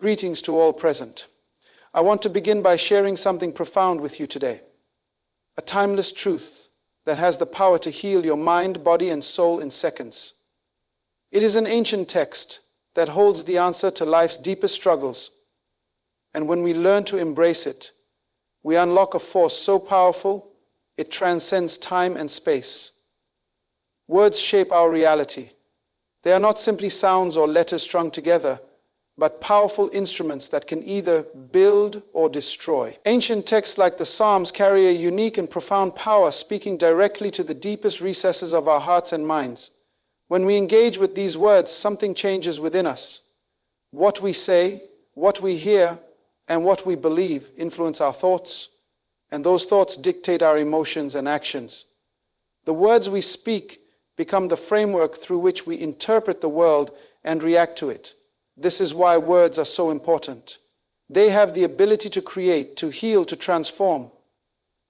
Greetings to all present. I want to begin by sharing something profound with you today. A timeless truth that has the power to heal your mind, body, and soul in seconds. It is an ancient text that holds the answer to life's deepest struggles. And when we learn to embrace it, we unlock a force so powerful, it transcends time and space. Words shape our reality. They are not simply sounds or letters strung together, but powerful instruments that can either build or destroy. Ancient texts like the Psalms carry a unique and profound power, speaking directly to the deepest recesses of our hearts and minds. When we engage with these words, something changes within us. What we say, what we hear, and what we believe influence our thoughts, and those thoughts dictate our emotions and actions. The words we speak become the framework through which we interpret the world and react to it. This is why words are so important. They have the ability to create, to heal, to transform.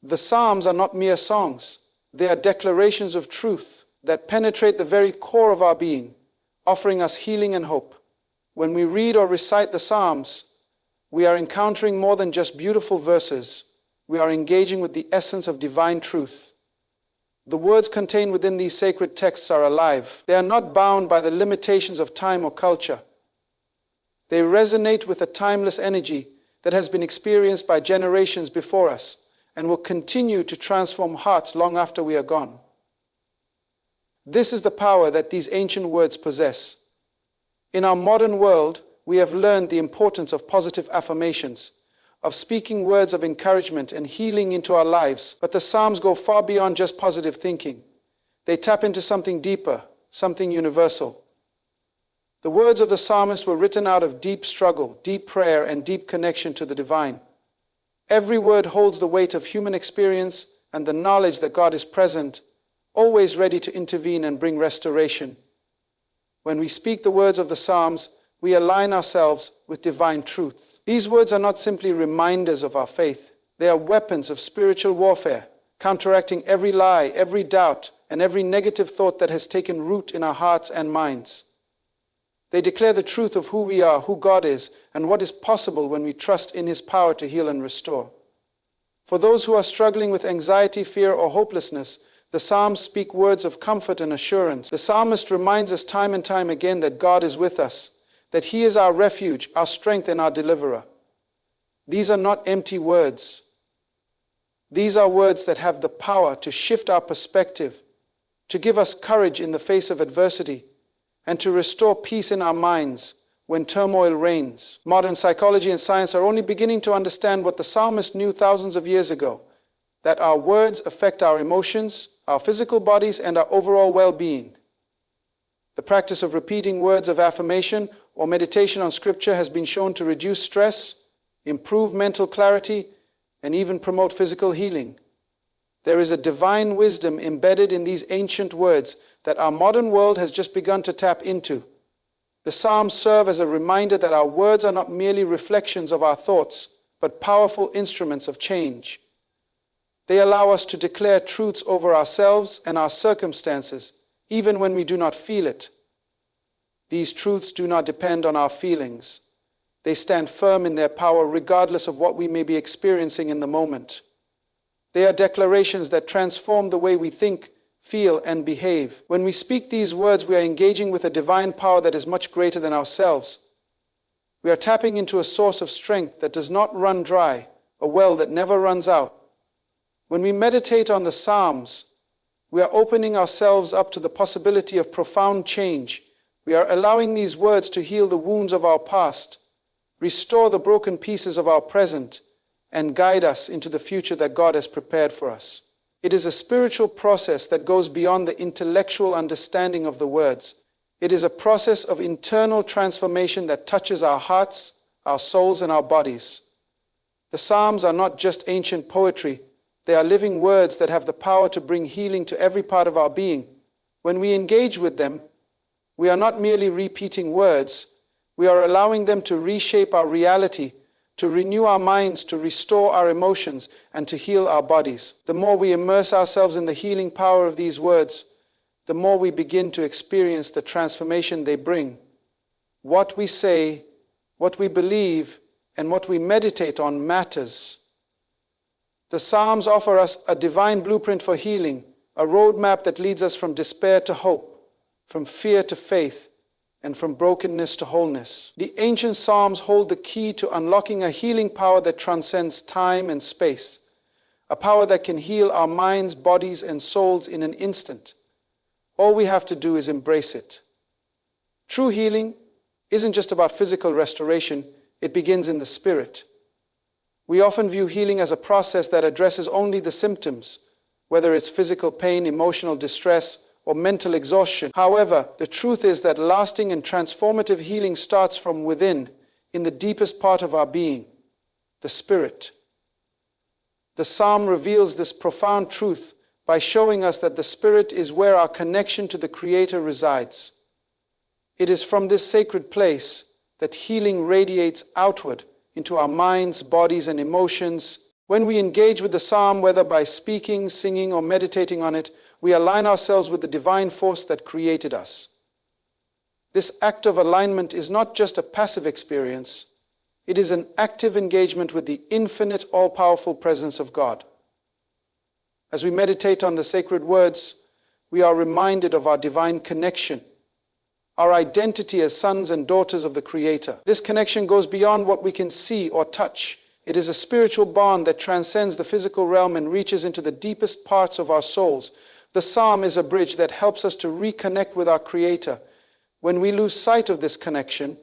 The Psalms are not mere songs. They are declarations of truth that penetrate the very core of our being, offering us healing and hope. When we read or recite the Psalms, we are encountering more than just beautiful verses. We are engaging with the essence of divine truth. The words contained within these sacred texts are alive. They are not bound by the limitations of time or culture. They resonate with a timeless energy that has been experienced by generations before us and will continue to transform hearts long after we are gone. This is the power that these ancient words possess. In our modern world, we have learned the importance of positive affirmations, of speaking words of encouragement and healing into our lives. But the Psalms go far beyond just positive thinking. They tap into something deeper, something universal. The words of the psalmist were written out of deep struggle, deep prayer, and deep connection to the divine. Every word holds the weight of human experience and the knowledge that God is present, always ready to intervene and bring restoration. When we speak the words of the Psalms, we align ourselves with divine truth. These words are not simply reminders of our faith. They are weapons of spiritual warfare, counteracting every lie, every doubt, and every negative thought that has taken root in our hearts and minds. They declare the truth of who we are, who God is, and what is possible when we trust in His power to heal and restore. For those who are struggling with anxiety, fear, or hopelessness, the Psalms speak words of comfort and assurance. The psalmist reminds us time and time again that God is with us, that He is our refuge, our strength, and our deliverer. These are not empty words. These are words that have the power to shift our perspective, to give us courage in the face of adversity, and to restore peace in our minds when turmoil reigns. Modern psychology and science are only beginning to understand what the psalmist knew thousands of years ago, that our words affect our emotions, our physical bodies, and our overall well-being. The practice of repeating words of affirmation or meditation on Scripture has been shown to reduce stress, improve mental clarity, and even promote physical healing. There is a divine wisdom embedded in these ancient words that our modern world has just begun to tap into. The Psalms serve as a reminder that our words are not merely reflections of our thoughts, but powerful instruments of change. They allow us to declare truths over ourselves and our circumstances, even when we do not feel it. These truths do not depend on our feelings. They stand firm in their power regardless of what we may be experiencing in the moment. They are declarations that transform the way we think, feel, and behave. When we speak these words, we are engaging with a divine power that is much greater than ourselves. We are tapping into a source of strength that does not run dry, a well that never runs out. When we meditate on the Psalms, we are opening ourselves up to the possibility of profound change. We are allowing these words to heal the wounds of our past, restore the broken pieces of our present, and guide us into the future that God has prepared for us. It is a spiritual process that goes beyond the intellectual understanding of the words. It is a process of internal transformation that touches our hearts, our souls, and our bodies. The Psalms are not just ancient poetry. They are living words that have the power to bring healing to every part of our being. When we engage with them, we are not merely repeating words. We are allowing them to reshape our reality, to renew our minds, to restore our emotions, and to heal our bodies. The more we immerse ourselves in the healing power of these words, the more we begin to experience the transformation they bring. What we say, what we believe, and what we meditate on matters. The Psalms offer us a divine blueprint for healing, a roadmap that leads us from despair to hope, from fear to faith, and from brokenness to wholeness. The ancient Psalms hold the key to unlocking a healing power that transcends time and space, a power that can heal our minds, bodies, and souls in an instant. All we have to do is embrace it. True healing isn't just about physical restoration, it begins in the spirit. We often view healing as a process that addresses only the symptoms, whether it's physical pain, emotional distress, or mental exhaustion. However, the truth is that lasting and transformative healing starts from within, in the deepest part of our being, the spirit. The Psalm reveals this profound truth by showing us that the spirit is where our connection to the Creator resides. It is from this sacred place that healing radiates outward into our minds, bodies, and emotions. When we engage with the Psalm, whether by speaking, singing, or meditating on it, we align ourselves with the divine force that created us. This act of alignment is not just a passive experience, it is an active engagement with the infinite, all-powerful presence of God. As we meditate on the sacred words, we are reminded of our divine connection, our identity as sons and daughters of the Creator. This connection goes beyond what we can see or touch. It is a spiritual bond that transcends the physical realm and reaches into the deepest parts of our souls. The Psalm is a bridge that helps us to reconnect with our Creator. When we lose sight of this connection,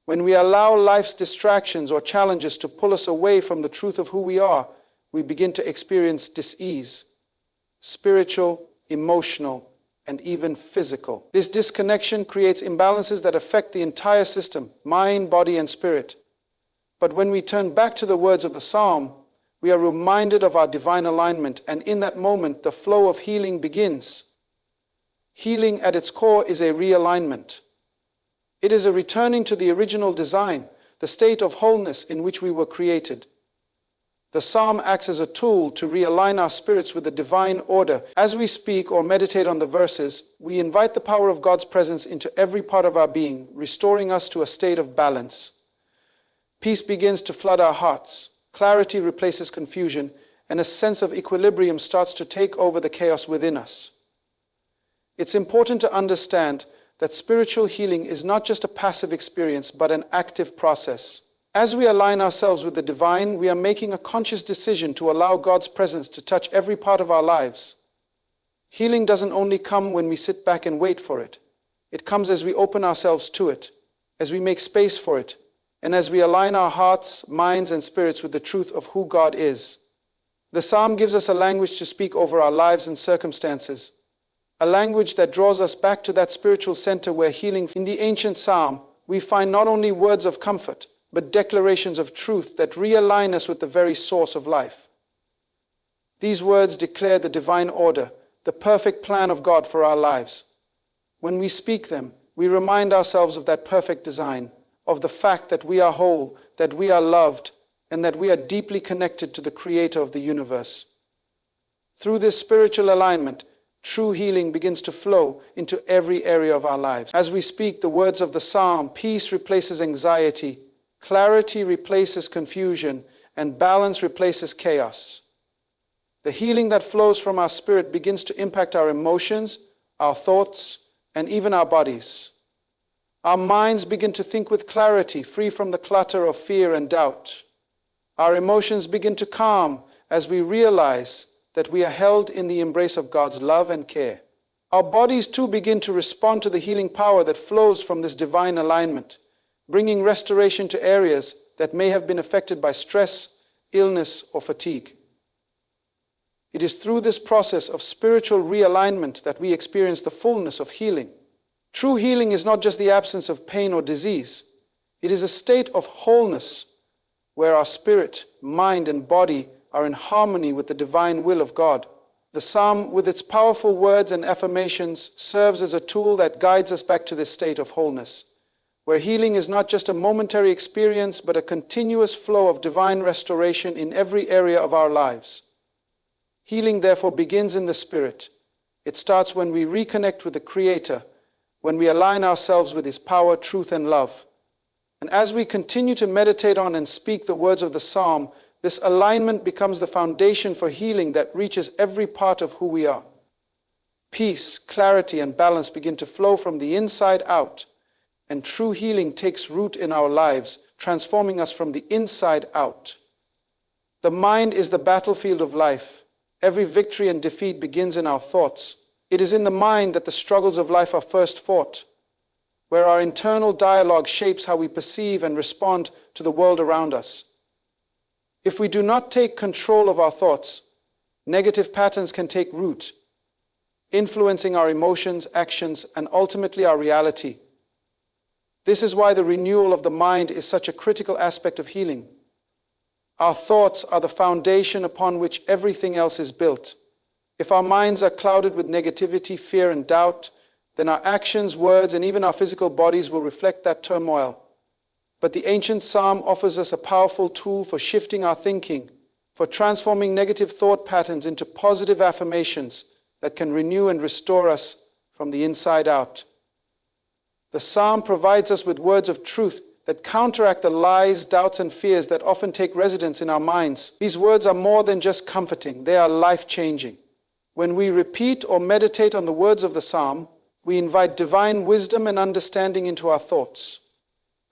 when we allow life's distractions or challenges to pull us away from the truth of who we are, we begin to experience dis-ease, spiritual, emotional, and even physical. This disconnection creates imbalances that affect the entire system, mind, body, and spirit. But when we turn back to the words of the Psalm, we are reminded of our divine alignment, and in that moment, the flow of healing begins. Healing at its core is a realignment. It is a returning to the original design, the state of wholeness in which we were created. The Psalm acts as a tool to realign our spirits with the divine order. As we speak or meditate on the verses, we invite the power of God's presence into every part of our being, restoring us to a state of balance. Peace begins to flood our hearts, clarity replaces confusion, and a sense of equilibrium starts to take over the chaos within us. It's important to understand that spiritual healing is not just a passive experience, but an active process. As we align ourselves with the divine, we are making a conscious decision to allow God's presence to touch every part of our lives. Healing doesn't only come when we sit back and wait for it. It comes as we open ourselves to it, as we make space for it, and as we align our hearts, minds, and spirits with the truth of who God is. The Psalm gives us a language to speak over our lives and circumstances, a language that draws us back to that spiritual center where healing. In the ancient Psalm, we find not only words of comfort, but declarations of truth that realign us with the very source of life. These words declare the divine order, the perfect plan of God for our lives. When we speak them, we remind ourselves of that perfect design, of the fact that we are whole, that we are loved, and that we are deeply connected to the Creator of the universe. Through this spiritual alignment, true healing begins to flow into every area of our lives. As we speak the words of the Psalm, peace replaces anxiety, clarity replaces confusion, and balance replaces chaos. The healing that flows from our spirit begins to impact our emotions, our thoughts, and even our bodies. Our minds begin to think with clarity, free from the clutter of fear and doubt. Our emotions begin to calm as we realize that we are held in the embrace of God's love and care. Our bodies too begin to respond to the healing power that flows from this divine alignment, bringing restoration to areas that may have been affected by stress, illness, or fatigue. It is through this process of spiritual realignment that we experience the fullness of healing. True healing is not just the absence of pain or disease. It is a state of wholeness where our spirit, mind, and body are in harmony with the divine will of God. The Psalm, with its powerful words and affirmations, serves as a tool that guides us back to this state of wholeness, where healing is not just a momentary experience, but a continuous flow of divine restoration in every area of our lives. Healing, therefore, begins in the spirit. It starts when we reconnect with the Creator, when we align ourselves with His power, truth, and love. And as we continue to meditate on and speak the words of the psalm, this alignment becomes the foundation for healing that reaches every part of who we are. Peace, clarity, and balance begin to flow from the inside out, and true healing takes root in our lives, transforming us from the inside out. The mind is the battlefield of life. Every victory and defeat begins in our thoughts. It is in the mind that the struggles of life are first fought, where our internal dialogue shapes how we perceive and respond to the world around us. If we do not take control of our thoughts, negative patterns can take root, influencing our emotions, actions, and ultimately our reality. This is why the renewal of the mind is such a critical aspect of healing. Our thoughts are the foundation upon which everything else is built. If our minds are clouded with negativity, fear, and doubt, then our actions, words, and even our physical bodies will reflect that turmoil. But the ancient psalm offers us a powerful tool for shifting our thinking, for transforming negative thought patterns into positive affirmations that can renew and restore us from the inside out. The psalm provides us with words of truth that counteract the lies, doubts, and fears that often take residence in our minds. These words are more than just comforting, they are life-changing. When we repeat or meditate on the words of the psalm, we invite divine wisdom and understanding into our thoughts.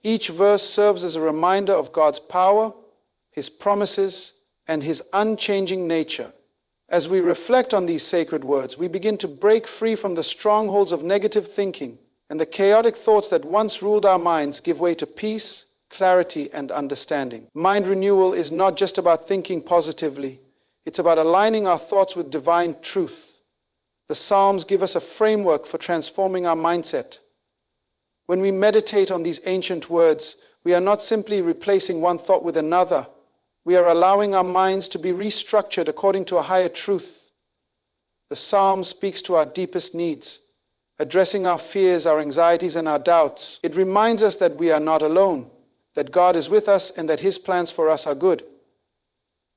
Each verse serves as a reminder of God's power, His promises, and His unchanging nature. As we reflect on these sacred words, we begin to break free from the strongholds of negative thinking, and the chaotic thoughts that once ruled our minds give way to peace, clarity, and understanding. Mind renewal is not just about thinking positively, it's about aligning our thoughts with divine truth. The Psalms give us a framework for transforming our mindset. When we meditate on these ancient words, we are not simply replacing one thought with another. We are allowing our minds to be restructured according to a higher truth. The Psalm speaks to our deepest needs, addressing our fears, our anxieties, and our doubts. It reminds us that we are not alone, that God is with us, and that His plans for us are good.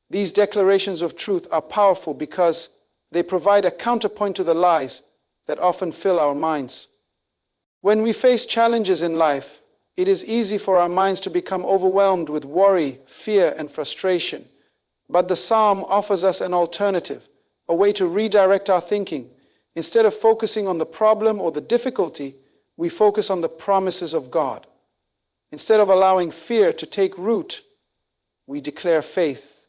These declarations of truth are powerful because they provide a counterpoint to the lies that often fill our minds. When we face challenges in life, it is easy for our minds to become overwhelmed with worry, fear, and frustration. But the Psalm offers us an alternative, a way to redirect our thinking. Instead of focusing on the problem or the difficulty, we focus on the promises of God. Instead of allowing fear to take root, we declare faith.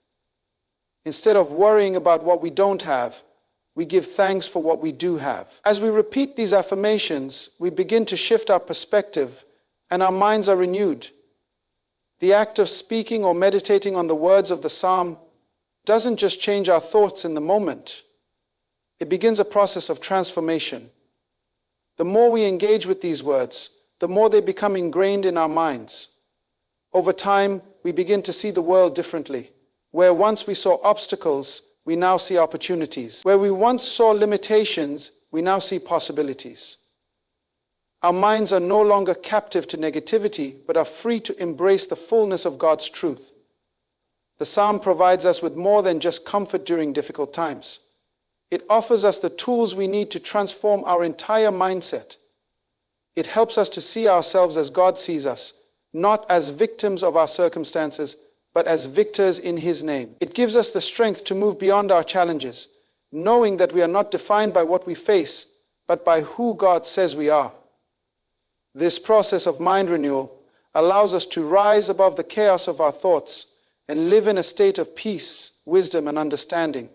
Instead of worrying about what we don't have, we give thanks for what we do have. As we repeat these affirmations, we begin to shift our perspective and our minds are renewed. The act of speaking or meditating on the words of the psalm doesn't just change our thoughts in the moment. It begins a process of transformation. The more we engage with these words, the more they become ingrained in our minds. Over time, we begin to see the world differently. Where once we saw obstacles, we now see opportunities. Where we once saw limitations, we now see possibilities. Our minds are no longer captive to negativity, but are free to embrace the fullness of God's truth. The psalm provides us with more than just comfort during difficult times. It offers us the tools we need to transform our entire mindset. It helps us to see ourselves as God sees us, not as victims of our circumstances, but as victors in His name. It gives us the strength to move beyond our challenges, knowing that we are not defined by what we face, but by who God says we are. This process of mind renewal allows us to rise above the chaos of our thoughts and live in a state of peace, wisdom, and understanding.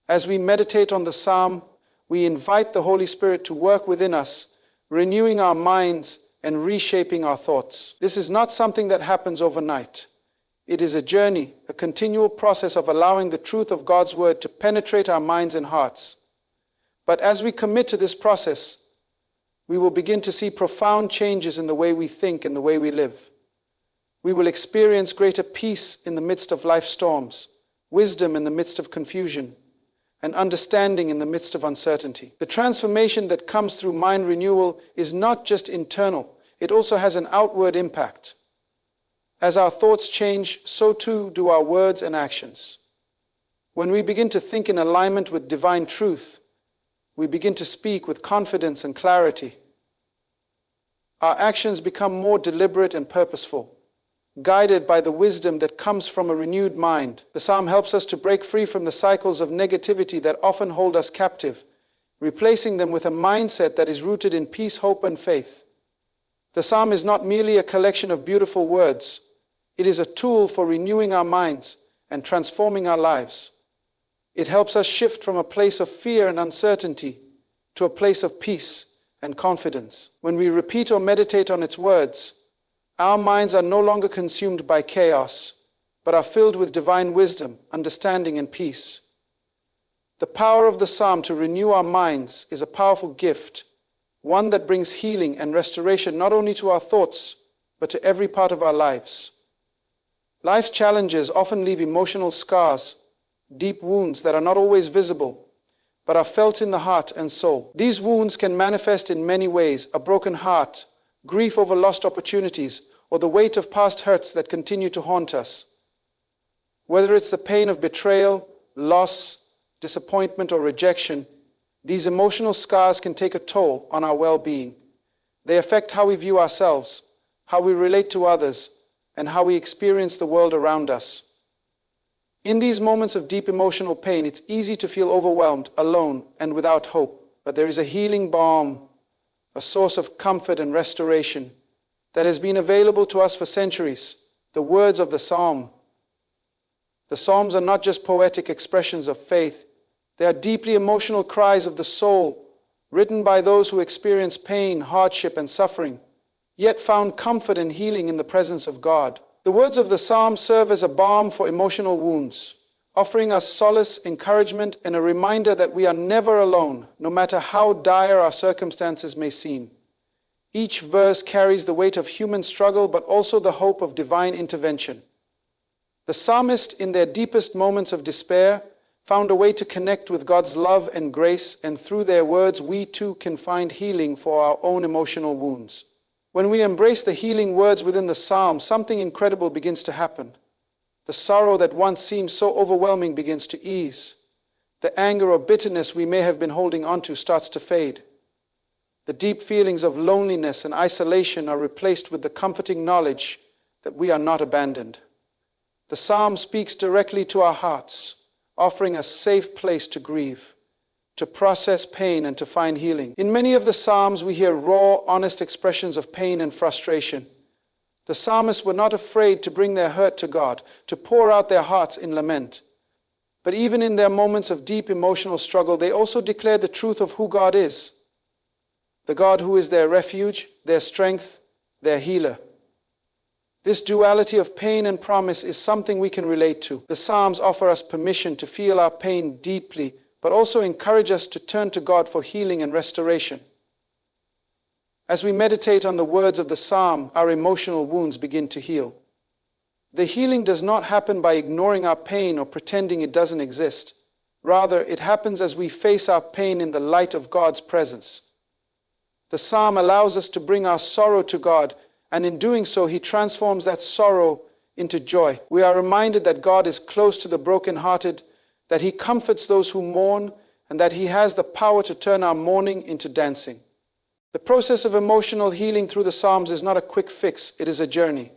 As we meditate on the psalm, we invite the Holy Spirit to work within us, renewing our minds and reshaping our thoughts. This is not something that happens overnight. It is a journey, a continual process of allowing the truth of God's word to penetrate our minds and hearts. But as we commit to this process, we will begin to see profound changes in the way we think and the way we live. We will experience greater peace in the midst of life's storms, wisdom in the midst of confusion, and understanding in the midst of uncertainty. The transformation that comes through mind renewal is not just internal, it also has an outward impact. As our thoughts change, so too do our words and actions. When we begin to think in alignment with divine truth, we begin to speak with confidence and clarity. our actions become more deliberate and purposeful, guided by the wisdom that comes from a renewed mind. The psalm helps us to break free from the cycles of negativity that often hold us captive, replacing them with a mindset that is rooted in peace, hope, and faith. The psalm is not merely a collection of beautiful words. It is a tool for renewing our minds and transforming our lives. It helps us shift from a place of fear and uncertainty to a place of peace and confidence. When we repeat or meditate on its words, our minds are no longer consumed by chaos, but are filled with divine wisdom, understanding, and peace. The power of the psalm to renew our minds is a powerful gift, one that brings healing and restoration not only to our thoughts, but to every part of our lives. Life's challenges often leave emotional scars, deep wounds that are not always visible, but are felt in the heart and soul. These wounds can manifest in many ways: a broken heart, grief over lost opportunities, or the weight of past hurts that continue to haunt us. Whether it's the pain of betrayal, loss, disappointment, or rejection, these emotional scars can take a toll on our well-being. They affect how we view ourselves, how we relate to others, and how we experience the world around us. In these moments of deep emotional pain, it's easy to feel overwhelmed, alone, and without hope. But there is a healing balm, a source of comfort and restoration that has been available to us for centuries: the words of the psalm. The psalms are not just poetic expressions of faith. They are deeply emotional cries of the soul, written by those who experience pain, hardship, and suffering, yet found comfort and healing in the presence of God. The words of the psalm serve as a balm for emotional wounds, offering us solace, encouragement, and a reminder that we are never alone, no matter how dire our circumstances may seem. Each verse carries the weight of human struggle, but also the hope of divine intervention. The psalmist, in their deepest moments of despair, found a way to connect with God's love and grace, and through their words, we too can find healing for our own emotional wounds. When we embrace the healing words within the psalm, something incredible begins to happen. The sorrow that once seemed so overwhelming begins to ease. The anger or bitterness we may have been holding onto starts to fade. The deep feelings of loneliness and isolation are replaced with the comforting knowledge that we are not abandoned. The psalm speaks directly to our hearts, offering a safe place to grieve, to process pain, and to find healing. In many of the psalms, we hear raw, honest expressions of pain and frustration. The psalmists were not afraid to bring their hurt to God, to pour out their hearts in lament. But even in their moments of deep emotional struggle, they also declared the truth of who God is, the God who is their refuge, their strength, their healer. This duality of pain and promise is something we can relate to. The Psalms offer us permission to feel our pain deeply, but also encourage us to turn to God for healing and restoration. As we meditate on the words of the Psalm, our emotional wounds begin to heal. The healing does not happen by ignoring our pain or pretending it doesn't exist. Rather, it happens as we face our pain in the light of God's presence. The Psalm allows us to bring our sorrow to God, and in doing so, He transforms that sorrow into joy. We are reminded that God is close to the brokenhearted, that He comforts those who mourn, and that He has the power to turn our mourning into dancing. The process of emotional healing through the Psalms is not a quick fix, it is a journey.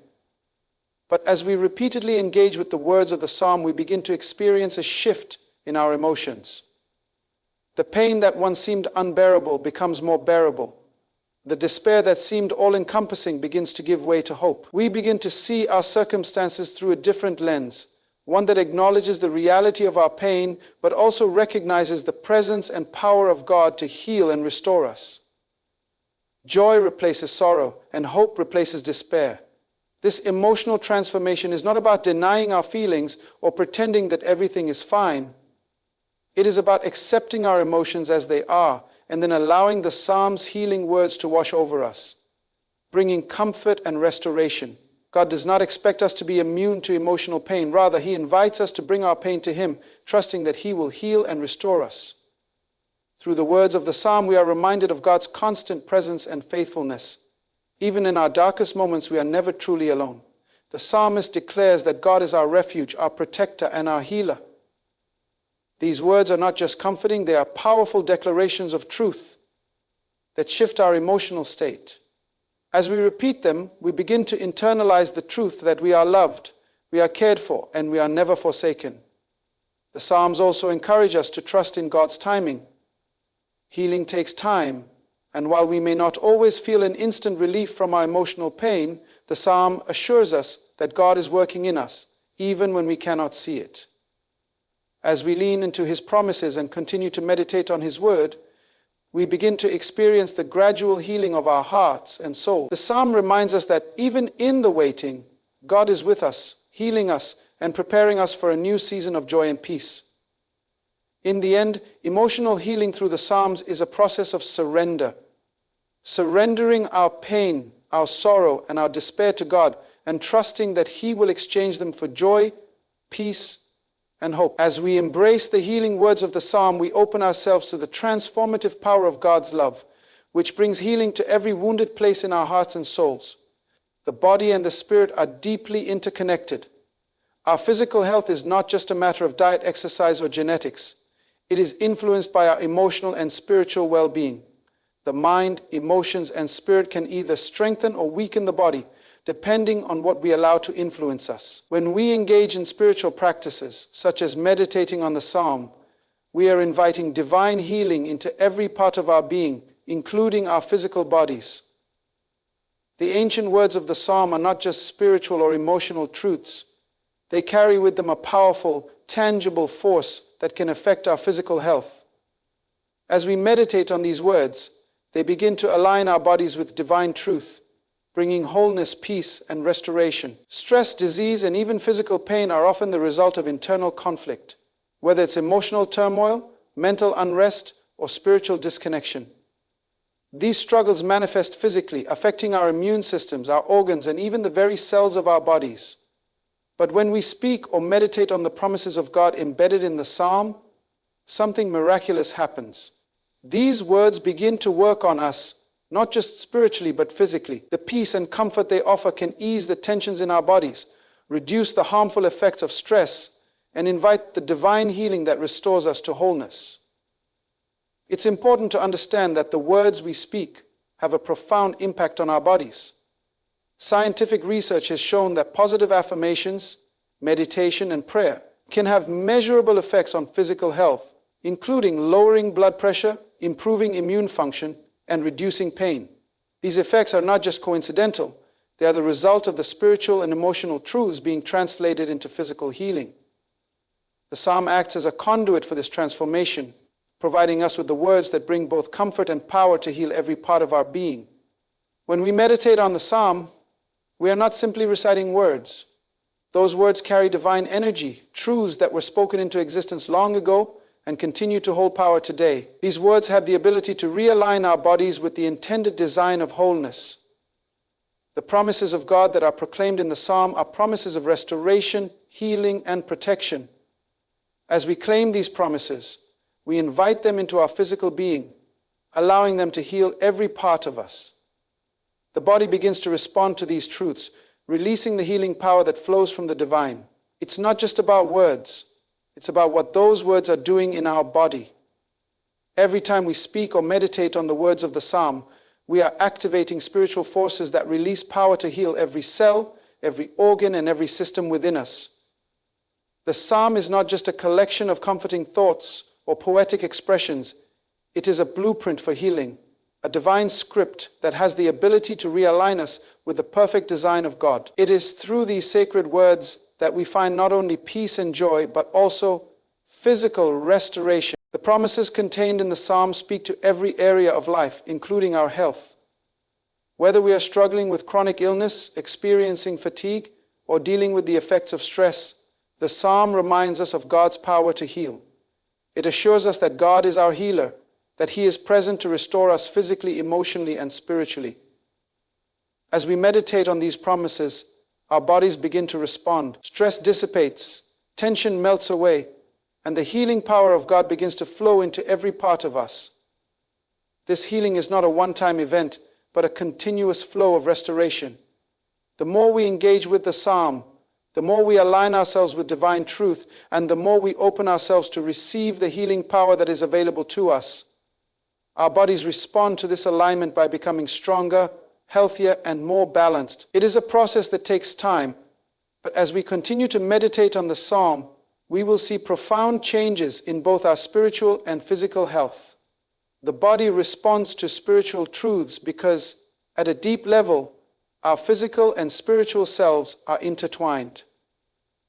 But as we repeatedly engage with the words of the Psalm, we begin to experience a shift in our emotions. The pain that once seemed unbearable becomes more bearable. The despair that seemed all-encompassing begins to give way to hope. We begin to see our circumstances through a different lens, one that acknowledges the reality of our pain, but also recognizes the presence and power of God to heal and restore us. Joy replaces sorrow, and hope replaces despair. This emotional transformation is not about denying our feelings or pretending that everything is fine. It is about accepting our emotions as they are, and then allowing the Psalm's healing words to wash over us, bringing comfort and restoration. God does not expect us to be immune to emotional pain. Rather, He invites us to bring our pain to Him, trusting that He will heal and restore us. Through the words of the Psalm, we are reminded of God's constant presence and faithfulness. Even in our darkest moments, we are never truly alone. The psalmist declares that God is our refuge, our protector, and our healer. These words are not just comforting, they are powerful declarations of truth that shift our emotional state. As we repeat them, we begin to internalize the truth that we are loved, we are cared for, and we are never forsaken. The Psalms also encourage us to trust in God's timing. Healing takes time, and while we may not always feel an instant relief from our emotional pain, the Psalm assures us that God is working in us, even when we cannot see it. As we lean into His promises and continue to meditate on His Word, we begin to experience the gradual healing of our hearts and souls. The Psalm reminds us that even in the waiting, God is with us, healing us, and preparing us for a new season of joy and peace. In the end, emotional healing through the Psalms is a process of surrender. Surrendering our pain, our sorrow, and our despair to God, and trusting that He will exchange them for joy, peace, and hope. As we embrace the healing words of the Psalm, we open ourselves to the transformative power of God's love, which brings healing to every wounded place in our hearts and souls. The body and the spirit are deeply interconnected. Our physical health is not just a matter of diet, exercise, or genetics. It is influenced by our emotional and spiritual well-being. The mind, emotions, and spirit can either strengthen or weaken the body, depending on what we allow to influence us. When we engage in spiritual practices, such as meditating on the Psalm, we are inviting divine healing into every part of our being, including our physical bodies. The ancient words of the Psalm are not just spiritual or emotional truths. They carry with them a powerful, tangible force that can affect our physical health. As we meditate on these words, they begin to align our bodies with divine truth, bringing wholeness, peace, and restoration. Stress, disease, and even physical pain are often the result of internal conflict, whether it's emotional turmoil, mental unrest, or spiritual disconnection. These struggles manifest physically, affecting our immune systems, our organs, and even the very cells of our bodies. But when we speak or meditate on the promises of God embedded in the Psalm, something miraculous happens. These words begin to work on us, not just spiritually but physically. The peace and comfort they offer can ease the tensions in our bodies, reduce the harmful effects of stress, and invite the divine healing that restores us to wholeness. It's important to understand that the words we speak have a profound impact on our bodies. Scientific research has shown that positive affirmations, meditation, and prayer can have measurable effects on physical health, including lowering blood pressure, improving immune function, and reducing pain. These effects are not just coincidental, they are the result of the spiritual and emotional truths being translated into physical healing. The Psalm acts as a conduit for this transformation, providing us with the words that bring both comfort and power to heal every part of our being. When we meditate on the Psalm, we are not simply reciting words. Those words carry divine energy, truths that were spoken into existence long ago and continue to hold power today. These words have the ability to realign our bodies with the intended design of wholeness. The promises of God that are proclaimed in the Psalm are promises of restoration, healing, and protection. As we claim these promises, we invite them into our physical being, allowing them to heal every part of us. The body begins to respond to these truths, releasing the healing power that flows from the divine. It's not just about words. It's about what those words are doing in our body. Every time we speak or meditate on the words of the Psalm, we are activating spiritual forces that release power to heal every cell, every organ, and every system within us. The Psalm is not just a collection of comforting thoughts or poetic expressions. It is a blueprint for healing, a divine script that has the ability to realign us with the perfect design of God. It is through these sacred words that we find not only peace and joy, but also physical restoration. The promises contained in the Psalm speak to every area of life, including our health. Whether we are struggling with chronic illness, experiencing fatigue, or dealing with the effects of stress, the Psalm reminds us of God's power to heal. It assures us that God is our healer, that He is present to restore us physically, emotionally, and spiritually. As we meditate on these promises, our bodies begin to respond. Stress dissipates, tension melts away, and the healing power of God begins to flow into every part of us. This healing is not a one-time event, but a continuous flow of restoration. The more we engage with the Psalm, the more we align ourselves with divine truth, and the more we open ourselves to receive the healing power that is available to us. Our bodies respond to this alignment by becoming stronger, healthier, and more balanced. It is a process that takes time, but as we continue to meditate on the psalm, we will see profound changes in both our spiritual and physical health. The body responds to spiritual truths because, at a deep level, our physical and spiritual selves are intertwined.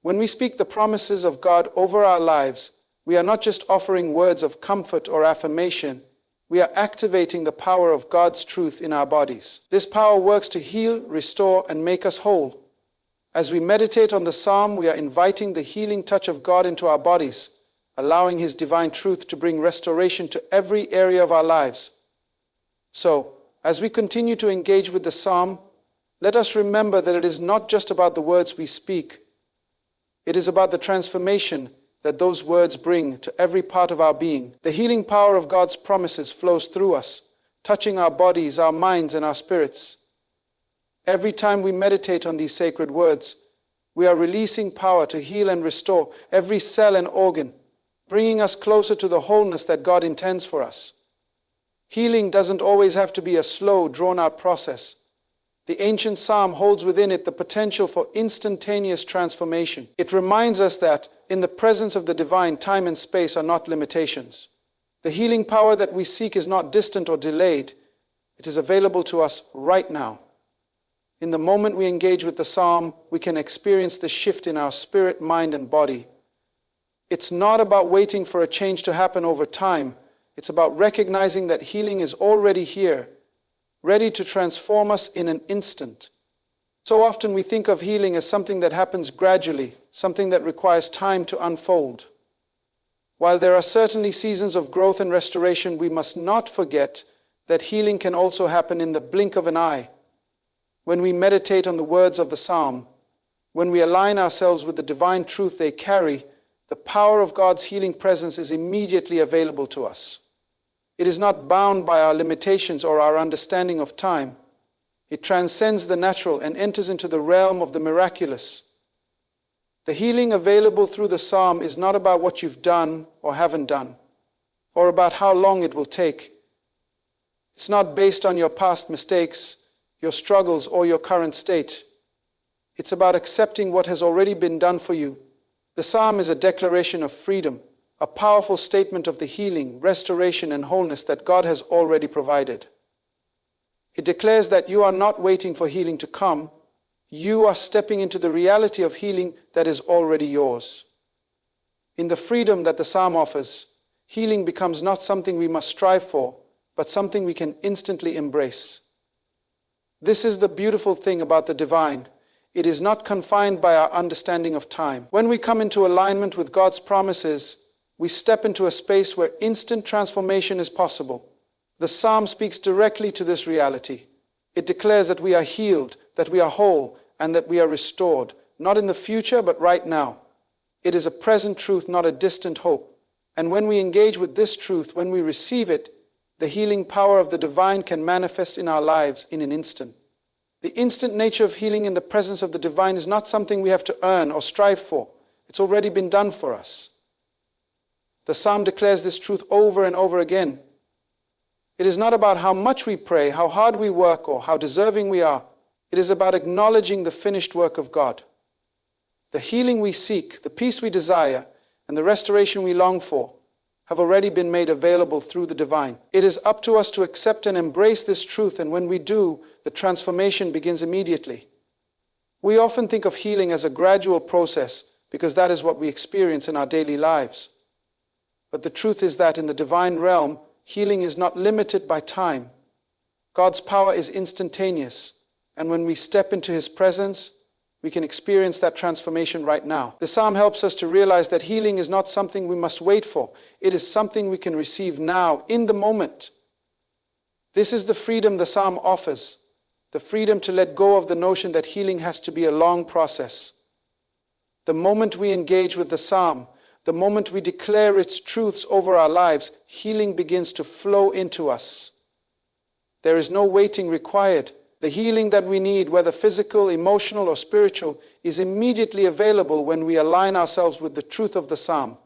When we speak the promises of God over our lives, we are not just offering words of comfort or affirmation, we are activating the power of God's truth in our bodies. This power works to heal, restore, and make us whole. As we meditate on the psalm, we are inviting the healing touch of God into our bodies, allowing His divine truth to bring restoration to every area of our lives. So, as we continue to engage with the psalm, let us remember that it is not just about the words we speak. It is about the transformation that those words bring to every part of our being. The healing power of God's promises flows through us, touching our bodies, our minds, and our spirits. Every time we meditate on these sacred words, we are releasing power to heal and restore every cell and organ, bringing us closer to the wholeness that God intends for us. Healing doesn't always have to be a slow, drawn-out process. The ancient psalm holds within it the potential for instantaneous transformation. It reminds us that, in the presence of the divine, time and space are not limitations. The healing power that we seek is not distant or delayed. It is available to us right now. In the moment we engage with the psalm, we can experience the shift in our spirit, mind, and body. It's not about waiting for a change to happen over time. It's about recognizing that healing is already here, ready to transform us in an instant. So often we think of healing as something that happens gradually, something that requires time to unfold. While there are certainly seasons of growth and restoration, we must not forget that healing can also happen in the blink of an eye. When we meditate on the words of the psalm, when we align ourselves with the divine truth they carry, the power of God's healing presence is immediately available to us. It is not bound by our limitations or our understanding of time. It transcends the natural and enters into the realm of the miraculous. The healing available through the psalm is not about what you've done or haven't done, or about how long it will take. It's not based on your past mistakes, your struggles, or your current state. It's about accepting what has already been done for you. The psalm is a declaration of freedom, a powerful statement of the healing, restoration, and wholeness that God has already provided. It declares that you are not waiting for healing to come. You are stepping into the reality of healing that is already yours. In the freedom that the psalm offers, healing becomes not something we must strive for, but something we can instantly embrace. This is the beautiful thing about the divine. It is not confined by our understanding of time. When we come into alignment with God's promises, we step into a space where instant transformation is possible. The psalm speaks directly to this reality. It declares that we are healed, that we are whole, and that we are restored, not in the future, but right now. It is a present truth, not a distant hope. And when we engage with this truth, when we receive it, the healing power of the divine can manifest in our lives in an instant. The instant nature of healing in the presence of the divine is not something we have to earn or strive for. It's already been done for us. The psalm declares this truth over and over again. It is not about how much we pray, how hard we work, or how deserving we are. It is about acknowledging the finished work of God. The healing we seek, the peace we desire, and the restoration we long for have already been made available through the divine. It is up to us to accept and embrace this truth, and when we do, the transformation begins immediately. We often think of healing as a gradual process because that is what we experience in our daily lives. But the truth is that in the divine realm, healing is not limited by time. God's power is instantaneous, and when we step into His presence, we can experience that transformation right now. The psalm helps us to realize that healing is not something we must wait for. It is something we can receive now, in the moment. This is the freedom the psalm offers, the freedom to let go of the notion that healing has to be a long process. The moment we engage with the psalm, the moment we declare its truths over our lives, healing begins to flow into us. There is no waiting required. The healing that we need, whether physical, emotional, or spiritual, is immediately available when we align ourselves with the truth of the psalm.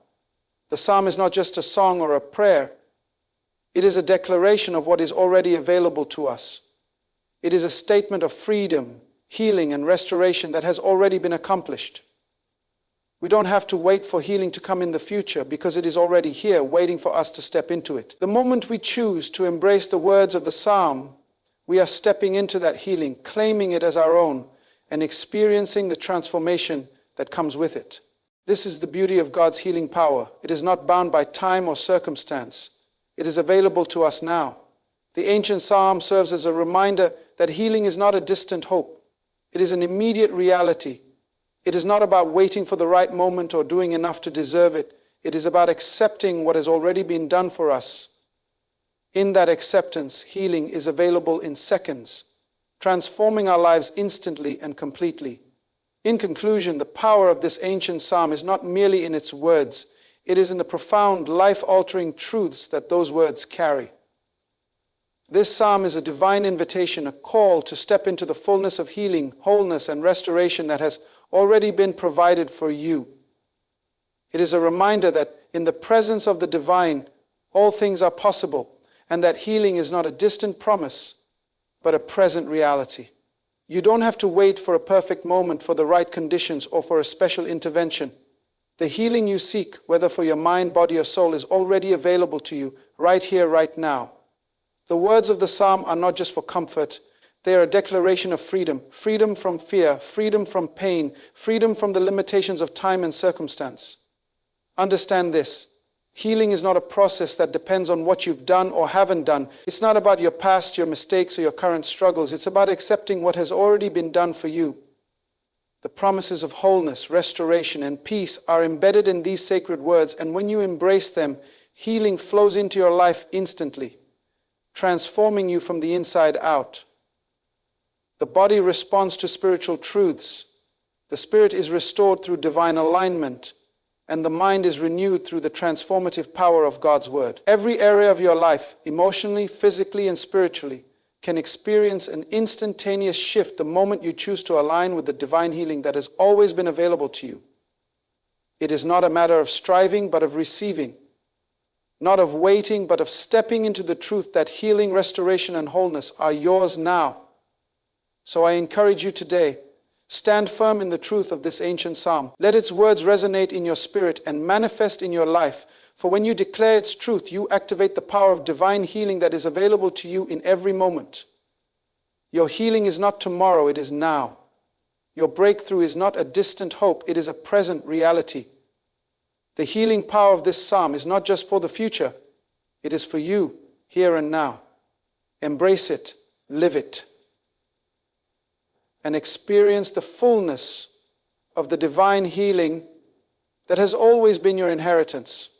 The psalm is not just a song or a prayer. It is a declaration of what is already available to us. It is a statement of freedom, healing, and restoration that has already been accomplished. We don't have to wait for healing to come in the future because it is already here, waiting for us to step into it. The moment we choose to embrace the words of the psalm, we are stepping into that healing, claiming it as our own, and experiencing the transformation that comes with it. This is the beauty of God's healing power. It is not bound by time or circumstance. It is available to us now. The ancient psalm serves as a reminder that healing is not a distant hope. It is an immediate reality. It is not about waiting for the right moment or doing enough to deserve it. It is about accepting what has already been done for us. In that acceptance, healing is available in seconds, transforming our lives instantly and completely. In conclusion, the power of this ancient psalm is not merely in its words. It is in the profound, life-altering truths that those words carry. This psalm is a divine invitation, a call to step into the fullness of healing, wholeness, and restoration that has already been provided for you. It is a reminder that in the presence of the divine, all things are possible, and that healing is not a distant promise, but a present reality. You don't have to wait for a perfect moment, for the right conditions, or for a special intervention. The healing you seek, whether for your mind, body, or soul, is already available to you right here, right now. The words of the psalm are not just for comfort. They are a declaration of freedom. Freedom from fear, freedom from pain, freedom from the limitations of time and circumstance. Understand this. Healing is not a process that depends on what you've done or haven't done. It's not about your past, your mistakes, or your current struggles. It's about accepting what has already been done for you. The promises of wholeness, restoration, and peace are embedded in these sacred words, and when you embrace them, healing flows into your life instantly, transforming you from the inside out. The body responds to spiritual truths. The spirit is restored through divine alignment, and the mind is renewed through the transformative power of God's word. Every area of your life, emotionally, physically, and spiritually, can experience an instantaneous shift the moment you choose to align with the divine healing that has always been available to you. It is not a matter of striving, but of receiving. Not of waiting, but of stepping into the truth that healing, restoration, and wholeness are yours now. So I encourage you today, stand firm in the truth of this ancient psalm. Let its words resonate in your spirit and manifest in your life. For when you declare its truth, you activate the power of divine healing that is available to you in every moment. Your healing is not tomorrow, it is now. Your breakthrough is not a distant hope, it is a present reality. The healing power of this psalm is not just for the future, it is for you, here and now. Embrace it, live it, and experience the fullness of the divine healing that has always been your inheritance.